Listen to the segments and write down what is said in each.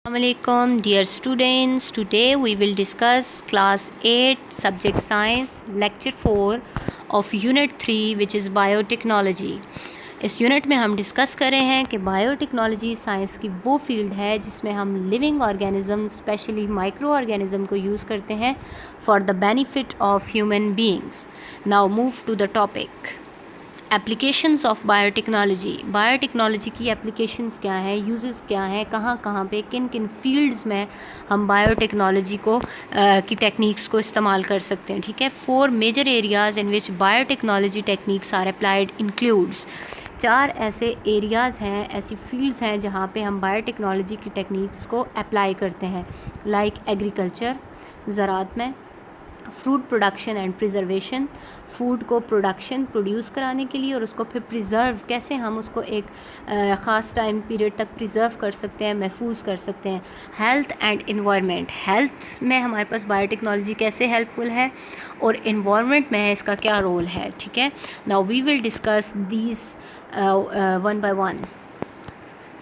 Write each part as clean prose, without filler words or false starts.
Assalamualaikum dear students, today we will discuss class 8 subject science lecture 4 of unit 3 which is biotechnology। इस unit में हम discuss कर रहे हैं कि बायोटेक्नोलॉजी साइंस की वो फील्ड है जिसमें हम living organism specially micro organism को यूज़ करते हैं for the benefit of human beings. Now move to the topic applications of biotechnology. Biotechnology की एप्लीकेशंस क्या है, यूजेस क्या हैं, कहाँ कहाँ पे किन किन फील्ड्स में हम बायोटेक्नोलॉजी को की टेक्निक्स को इस्तेमाल कर सकते हैं। ठीक है, 4 major areas in which biotechnology techniques are applied includes. 4 ऐसे एरियाज़ हैं, ऐसी फील्ड्स हैं जहाँ पे हम बायोटेक्नोलॉजी की टेक्निक्स को अप्लाई करते हैं, लाइक एग्रीकल्चर ज़राअत में, fruit production and preservation, food को प्रोड्यूस कराने के लिए और उसको फिर प्रिज़र्व कैसे हम उसको एक ख़ास टाइम पीरियड तक प्रिज़र्व कर सकते हैं, महफूज कर सकते हैं। हेल्थ एंड इन्वायरमेंट, हेल्थ में हमारे पास बायोटेक्नोलॉजी कैसे हेल्पफुल है और इन्वायरमेंट में इसका क्या रोल है। ठीक है, now we will discuss these one by one.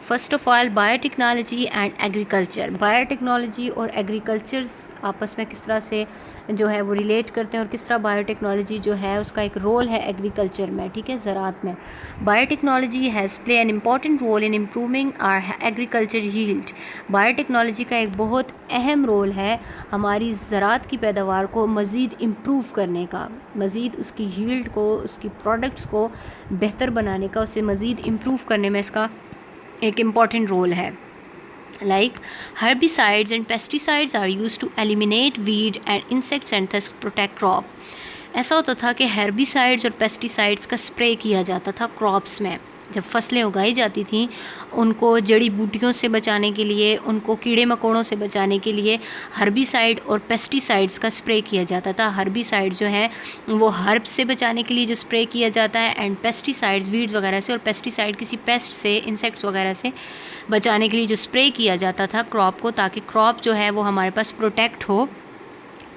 First of all biotechnology and agriculture. Biotechnology और एग्रीकल्चर आपस में किस तरह से जो है वो रिलेट करते हैं और किस तरह बायोटेक्नोलॉजी जो है उसका एक रोल है एग्रीकल्चर में। ठीक है, ज़राअत में biotechnology has play an important role in improving our agriculture yield. Biotechnology का एक बहुत अहम रोल है हमारी ज़राअत की पैदावार को मज़ीद इम्प्रूव करने का, मज़ीद उसकी यील्ड को, उसकी प्रोडक्ट्स को बेहतर बनाने का, उसे मज़ीद इम्प्रूव करने में इसका एक इम्पॉर्टेंट रोल है। Like herbicides and pesticides are used to eliminate weed and insects and thus protect crop। ऐसा होता था कि herbicides और pesticides का स्प्रे किया जाता था क्रॉप्स में। जब फसलें उगाई जाती थीं उनको जड़ी बूटियों से बचाने के लिए, उनको कीड़े मकोड़ों से बचाने के लिए हर्बिसाइड और पेस्टिसाइड्स का स्प्रे किया जाता था। हर्बिसाइड जो है वो हर्ब से बचाने के लिए जो स्प्रे किया जाता है, एंड पेस्टिसाइड्स वीड्स वगैरह से, और पेस्टिसाइड किसी पेस्ट से, इंसेक्ट्स वगैरह से बचाने के लिए जो स्प्रे किया जाता था क्रॉप को, ताकि क्रॉप जो है वो हमारे पास प्रोटेक्ट हो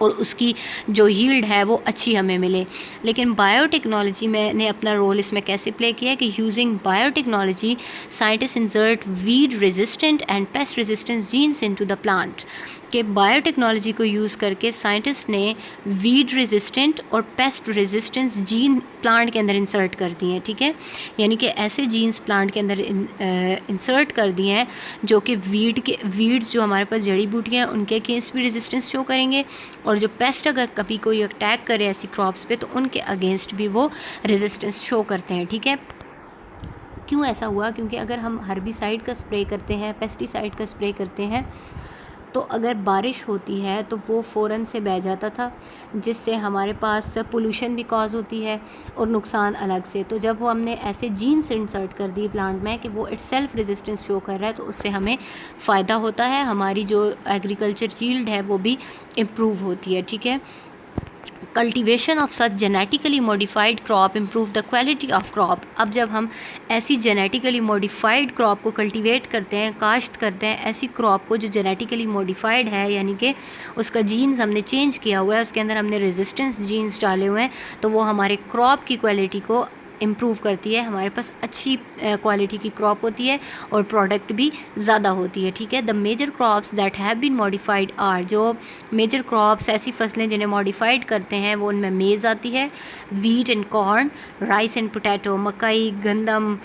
और उसकी जो यील्ड है वो अच्छी हमें मिले। लेकिन बायोटेक्नोलॉजी में ने अपना रोल इसमें कैसे प्ले किया है कि using biotechnology scientist insert weed resistant and pest resistance genes into the plant. कि बायोटेक्नोलॉजी को यूज़ करके साइंटिस्ट ने वीड रेजिस्टेंट और पेस्ट रेजिस्टेंस जीन प्लांट के अंदर इंसर्ट कर दिए हैं। ठीक है, यानी कि ऐसे जीन्स प्लांट के अंदर इंसर्ट कर दिए हैं जो कि वीड्स जो हमारे पास जड़ी बूटियाँ हैं उनके अगेंस्ट भी रेजिस्टेंस शो करेंगे, और जो पेस्ट अगर कभी कोई अटैक करे ऐसी क्रॉप्स पे तो उनके अगेंस्ट भी वो रेजिस्टेंस शो करते हैं। ठीक है, क्यों ऐसा हुआ? क्योंकि अगर हम हर्बिसाइड का स्प्रे करते हैं, पेस्टिसाइड का स्प्रे करते हैं, तो अगर बारिश होती है तो वो फ़ौरन से बह जाता था, जिससे हमारे पास पोल्यूशन भी कॉज होती है और नुकसान अलग से। तो जब वो हमने ऐसे जीन्स इंसर्ट कर दी प्लांट में कि वो इटसेल्फ रेजिस्टेंस शो कर रहा है, तो उससे हमें फ़ायदा होता है, हमारी जो एग्रीकल्चर यील्ड है वो भी इम्प्रूव होती है। ठीक है, cultivation of such genetically modified crop improve the quality of crop. अब जब हम ऐसी जेनेटिकली मॉडिफाइड क्रॉप को कल्टीवेट करते हैं, काश्त करते हैं ऐसी क्रॉप को जो जेनेटिकली मॉडिफाइड है, यानी कि उसका जीन्स हमने चेंज किया हुआ है, उसके अंदर हमने रेजिस्टेंस जीन्स डाले हुए हैं, तो वो हमारे क्रॉप की क्वालिटी को इम्प्रूव करती है, हमारे पास अच्छी क्वालिटी की क्रॉप होती है और प्रोडक्ट भी ज़्यादा होती है। ठीक है, the major crops that have been modified are, जो मेजर क्रॉप्स ऐसी फसलें जिन्हें मॉडिफाइड करते हैं वो उनमें मेज़ आती है, wheat and corn, rice and potato, मकई, गंदम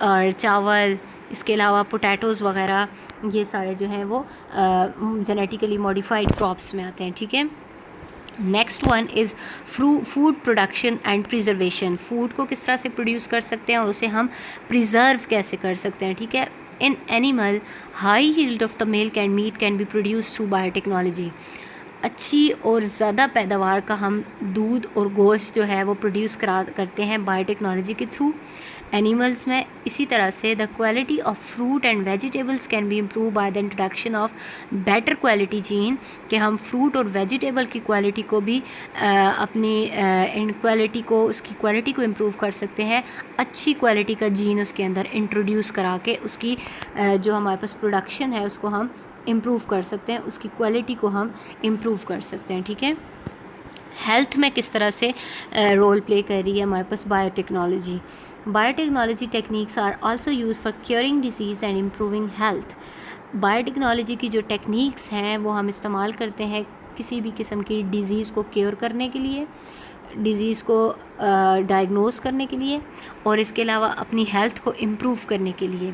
और चावल, इसके अलावा पोटैटोज़ वगैरह, ये सारे जो हैं वो जेनेटिकली मॉडिफाइड क्रॉप्स में आते हैं। ठीक है, next one is food production and preservation. Food को किस तरह से प्रोड्यूस कर सकते हैं और उसे हम प्रिजर्व कैसे कर सकते हैं। ठीक है, in animal high yield of the milk and meat can be produce through biotechnology. अच्छी और ज़्यादा पैदावार का हम दूध और गोश्त जो है वो प्रोड्यूस करते हैं बायोटेक्नोलॉजी के थ्रू एनिमल्स में। इसी तरह से the quality of fruit and vegetables can be improve by the introduction of better quality gene, कि हम फ्रूट और वेजिटेबल की क्वालिटी को भी अपनी क्वालिटी को, उसकी क्वालिटी को इम्प्रूव कर सकते हैं अच्छी क्वालिटी का जीन उसके अंदर इंट्रोड्यूस करा के, उसकी जो हमारे पास प्रोडक्शन है उसको हम इम्प्रूव कर सकते हैं, उसकी क्वालिटी को हम इम्प्रूव कर सकते हैं। ठीक है, हेल्थ में किस तरह से रोल प्ले कर रही है हमारे पास biotechnology. Biotechnology techniques are also use for curing disease and improving health. Biotechnology की जो टेक्निक्स हैं वो हम इस्तेमाल करते हैं किसी भी किस्म की डिज़ीज़ को क्योर करने के लिए, डिज़ीज़ को डायग्नोस करने के लिए, और इसके अलावा अपनी हेल्थ को इम्प्रूव करने के लिए।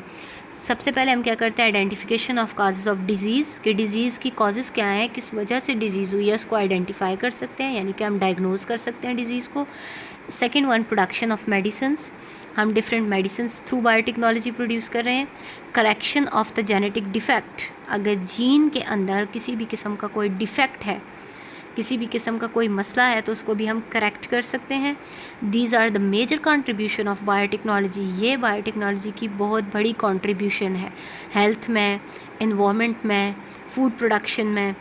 सबसे पहले हम क्या करते हैं, identification of causes of disease, कि डिज़ीज़ की कॉजेज़ क्या हैं, किस वजह से डिज़ीज़ हुई है, उसको आइडेंटिफाई कर सकते हैं, यानी कि हम डायग्नोस कर सकते हैं डिज़ीज़ को। Second one, production of medicines, हम different medicines through biotechnology produce कर रहे हैं। Correction of the genetic defect, अगर जीन के अंदर किसी भी किस्म का कोई डिफेक्ट है, किसी भी किस्म का कोई मसला है, तो उसको भी हम करेक्ट कर सकते हैं। These are the major contribution of biotechnology, ये बायोटेक्नोलॉजी की बहुत बड़ी कंट्रीब्यूशन है हेल्थ में, इन्वायरमेंट में, फूड प्रोडक्शन में,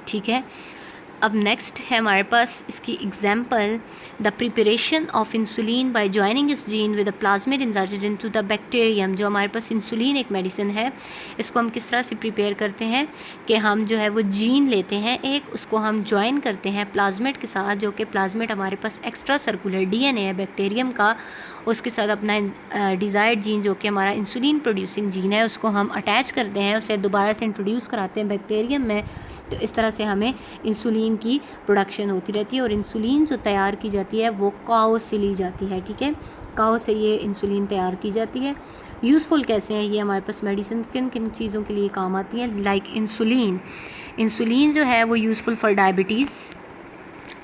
ठीक है। अब नेक्स्ट है हमारे पास इसकी example, the preparation of insulin by joining इस gene with the plasmid inserted into the bacterium. जो हमारे पास इंसुलिन एक मेडिसिन है, इसको हम किस तरह से प्रिपेयर करते हैं कि हम जो है वो जीन लेते हैं एक, उसको हम ज्वाइन करते हैं प्लाज्मिड के साथ, जो कि प्लाज्मिड हमारे पास एक्स्ट्रा सर्कुलर डीएनए है बैक्टीरियम का, उसके साथ अपना डिज़ायर्ड जीन जो कि हमारा इंसुलिन प्रोड्यूसिंग जीन है उसको हम अटैच करते हैं, उसे दोबारा से इंट्रोड्यूस कराते हैं बैक्टीरियम में। तो इस तरह से हमें इंसुलिन की प्रोडक्शन होती रहती है, और इंसुलिन जो तैयार की जाती है वो काऊ से ली जाती है, ठीक है। काऊ से ये इंसुलिन तैयार की जाती है। यूज़फुल कैसे है ये हमारे पास मेडिसिन, किन किन चीज़ों के लिए काम आती है, लाइक इंसुलिन। इंसुलिन जो है वो यूज़फुल फॉर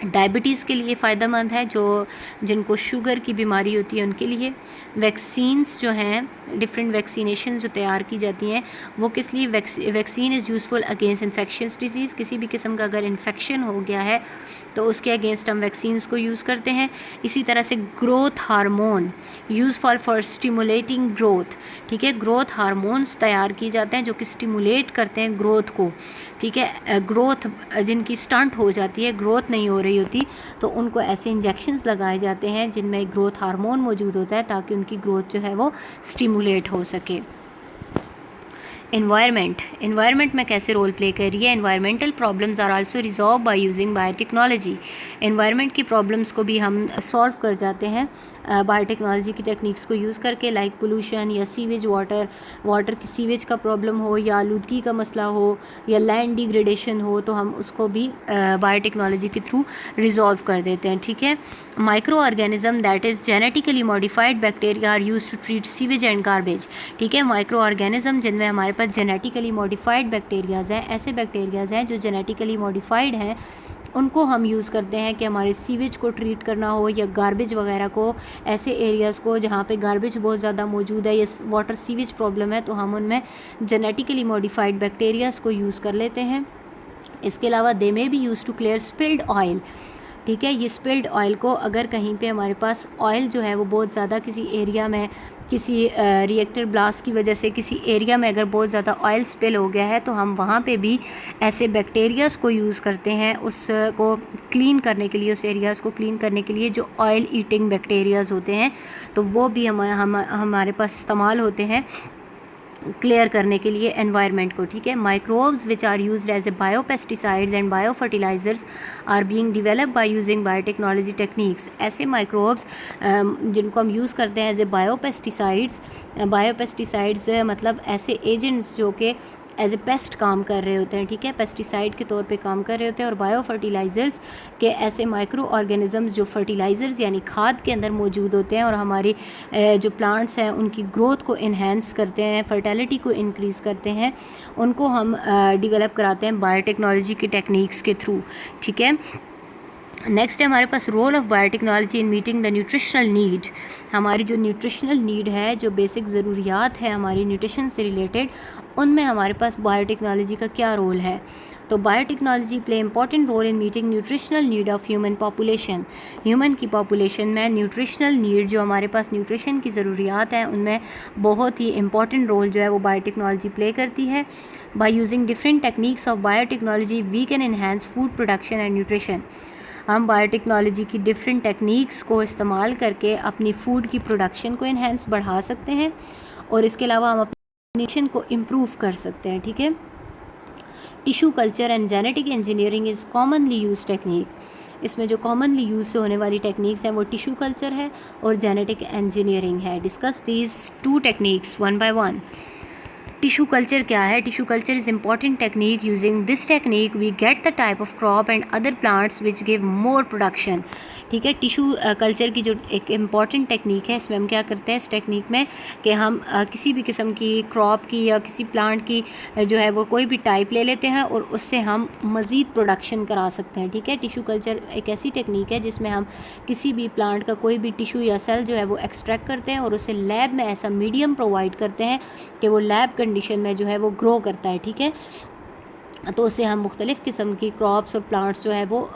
डायबिटीज़ के लिए फ़ायदेमंद है, जो जिनको शुगर की बीमारी होती है उनके लिए। वैक्सीन्स जो हैं, डिफरेंट वैक्सीनेशन जो तैयार की जाती हैं वो किस लिए, vaccine is useful against infectious disease, किसी भी किस्म का अगर इन्फेक्शन हो गया है तो उसके अगेंस्ट हम वैक्सीन्स को यूज़ करते हैं। इसी तरह से growth hormone, useful for stimulating growth, ठीक है। ग्रोथ हार्मोन्स तैयार किए जाते हैं जो कि स्टिमुलेट करते हैं ग्रोथ को, ठीक है। ग्रोथ जिनकी स्टंट हो जाती है, ग्रोथ नहीं हो रही होती, तो उनको ऐसे इंजेक्शंस लगाए जाते हैं जिनमें ग्रोथ हार्मोन मौजूद होता है ताकि उनकी ग्रोथ जो है वो स्टिमुलेट हो सके। एनवायरनमेंट में कैसे रोल प्ले कर रही है, environmental problems are also resolve by using biotechnology. Environment की प्रॉब्लम्स को भी हम सॉल्व कर जाते हैं बायोटेक्नोलॉजी की टेक्निक्स को यूज़ करके, लाइक पोल्यूशन या सीवेज वाटर की सीवेज का प्रॉब्लम हो, या आलूदगी का मसला हो, या लैंड डिग्रेडेशन हो, तो हम उसको भी बायोटेक्नोलॉजी के थ्रू रिजॉल्व कर देते हैं, ठीक है। Micro organism that is genetically modified bacteria are use to treat sewage and garbage, ठीक है। माइक्रो ऑर्गेनिज्म जिनमें हमारे पास जेनेटिकली मॉडिफाइड बैक्टीरियाज़ हैं, ऐसे बैक्टीरियाज़ हैं जो जेनेटिकली मॉडिफाइड हैं, उनको हम यूज़ करते हैं कि हमारे सीवेज को ट्रीट करना हो, या गार्बेज वगैरह को, ऐसे एरियाज़ को जहाँ पे गार्बेज बहुत ज़्यादा मौजूद है या वाटर सीवेज प्रॉब्लम है, तो हम उनमें जेनेटिकली मॉडिफाइड बैक्टीरियाज़ को यूज़ कर लेते हैं। इसके अलावा दे में भी use to clear spilled oil, ठीक है। ये स्पिल्ड ऑयल को, अगर कहीं पे हमारे पास ऑयल जो है वो बहुत ज़्यादा किसी एरिया में, किसी रिएक्टर ब्लास्ट की वजह से किसी एरिया में अगर बहुत ज़्यादा ऑयल स्पिल हो गया है, तो हम वहाँ पे भी ऐसे बैक्टीरियाज़ को यूज़ करते हैं उसको क्लीन करने के लिए, उस एरियाज़ को क्लीन करने के लिए जो ऑयल ईटिंग बैक्टीरियाज़ होते हैं, तो वो भी हमारे पास इस्तेमाल होते हैं क्लियर करने के लिए एनवायरनमेंट को, ठीक है। Microbes which are used as a biopesticides and bio fertilizers are being developed by using biotechnology techniques. ऐसे माइक्रोब्स जिनको हम यूज़ करते हैं एज ए बायोपेस्टिसाइड्स मतलब ऐसे एजेंट्स जो कि एज ए पेस्ट काम कर रहे होते हैं, ठीक है, पेस्टिसाइड के तौर पे काम कर रहे होते हैं। और बायो फर्टिलाइज़र्स के ऐसे माइक्रो ऑर्गेनिज़म्स जो फर्टिलाइज़र्स यानी खाद के अंदर मौजूद होते हैं और हमारी जो प्लांट्स हैं उनकी ग्रोथ को इन्हेंस करते हैं, फर्टिलिटी को इंक्रीज़ करते हैं, उनको हम डेवलप कराते हैं बायोटेक्नोलॉजी की टेक्निक्स के थ्रू, ठीक है। नेक्स्ट है हमारे पास role of biotechnology in meeting the nutritional need. हमारी जो न्यूट्रिशनल नीड है, जो बेसिक ज़रूरियात है हमारी न्यूट्रिशन से रिलेटेड, उनमें हमारे पास बायोटेक्नोलॉजी का क्या रोल है। तो biotechnology play important role in meeting nutritional need of human population. Human की पॉपुलेशन में न्यूट्रिशनल नीड, जो हमारे पास न्यूट्रिशन की ज़रूरियात हैं, उनमें बहुत ही इंपॉर्टेंट रोल जो है वो बायोटेक्नोलॉजी प्ले करती है। By using different techniques of biotechnology we can enhance food production and nutrition. हम बायोटेक्नोलॉजी की डिफरेंट टेक्निक्स को इस्तेमाल करके अपनी फ़ूड की प्रोडक्शन को इन्हेंस बढ़ा सकते हैं, और इसके अलावा हम अपनी न्यूट्रिशन को इम्प्रूव कर सकते हैं, ठीक है। Tissue culture and genetic engineering is commonly use technique. इसमें जो कॉमनली यूज़ होने वाली टेक्निक्स हैं वो टिश्यू कल्चर है और जेनेटिक इंजीनियरिंग है। Discuss these two techniques one by one. Tissue culture क्या है? Tissue culture is important technique. Using this technique we get the type of crop and other plants which give more production. ठीक है, tissue culture की जो एक important technique है, इसमें हम क्या करते हैं इस टेक्निक में कि हम किसी भी किस्म की क्रॉप की या किसी प्लांट की जो है वो कोई भी टाइप ले लेते हैं और उससे हम मज़ीद प्रोडक्शन करा सकते हैं. ठीक है, टिश्यू कल्चर एक ऐसी टेक्निक है जिसमें हम किसी भी प्लांट का कोई भी टिश्यू या सेल जो है वो एक्सट्रैक्ट करते हैं और उसे लैब में ऐसा मीडियम प्रोवाइड करते हैं कि वो लैब कंडीशन में जो है वो ग्रो करता है. ठीक है, तो उससे हम मुख्तलिफ़ किस्म की क्रॉप्स और प्लांट्स जो है वो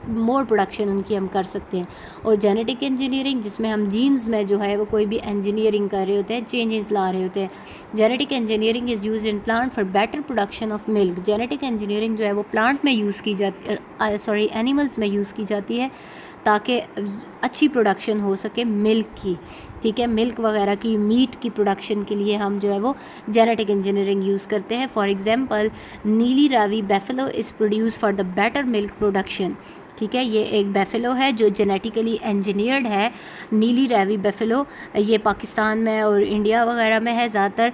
मोर प्रोडक्शन उनकी हम कर सकते हैं. और जेनेटिक इंजीनियरिंग, जिसमें हम जीन्स में जो है वो कोई भी इंजीनियरिंग कर रहे होते हैं, चेंजेस ला रहे होते हैं. Genetic engineering is use in plant for better production of milk. Genetic engineering जो है वो प्लांट में यूज़ की जाती एनिमल्स में यूज़ की जाती है ताकि अच्छी प्रोडक्शन हो सके मिल्क की. ठीक है, मिल्क वगैरह की, मीट की प्रोडक्शन के लिए हम जो है वो जेनेटिक इंजीनियरिंग यूज़ करते हैं. फॉर एग्जांपल, नीली Ravi buffalo is produce for the better milk production. ठीक है, ये एक बेफेलो है जो जेनेटिकली इंजीनियर्ड है. नीली रावी बेफेलो ये पाकिस्तान में और इंडिया वगैरह में है ज़्यादातर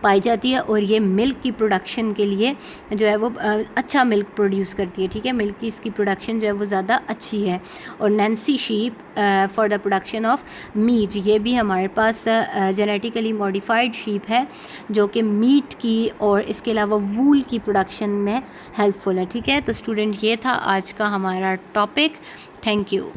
पाई जाती है और ये मिल्क की प्रोडक्शन के लिए जो है वो अच्छा मिल्क प्रोड्यूस करती है. ठीक है, मिल्क की इसकी प्रोडक्शन जो है वो ज़्यादा अच्छी है. और Nancy sheep for the production of meat, ये भी हमारे पास जेनेटिकली मॉडिफाइड शीप है जो कि मीट की और इसके अलावा वूल की प्रोडक्शन में हेल्पफुल है. ठीक है, तो स्टूडेंट ये था आज का हमारा टॉपिक. Thank you.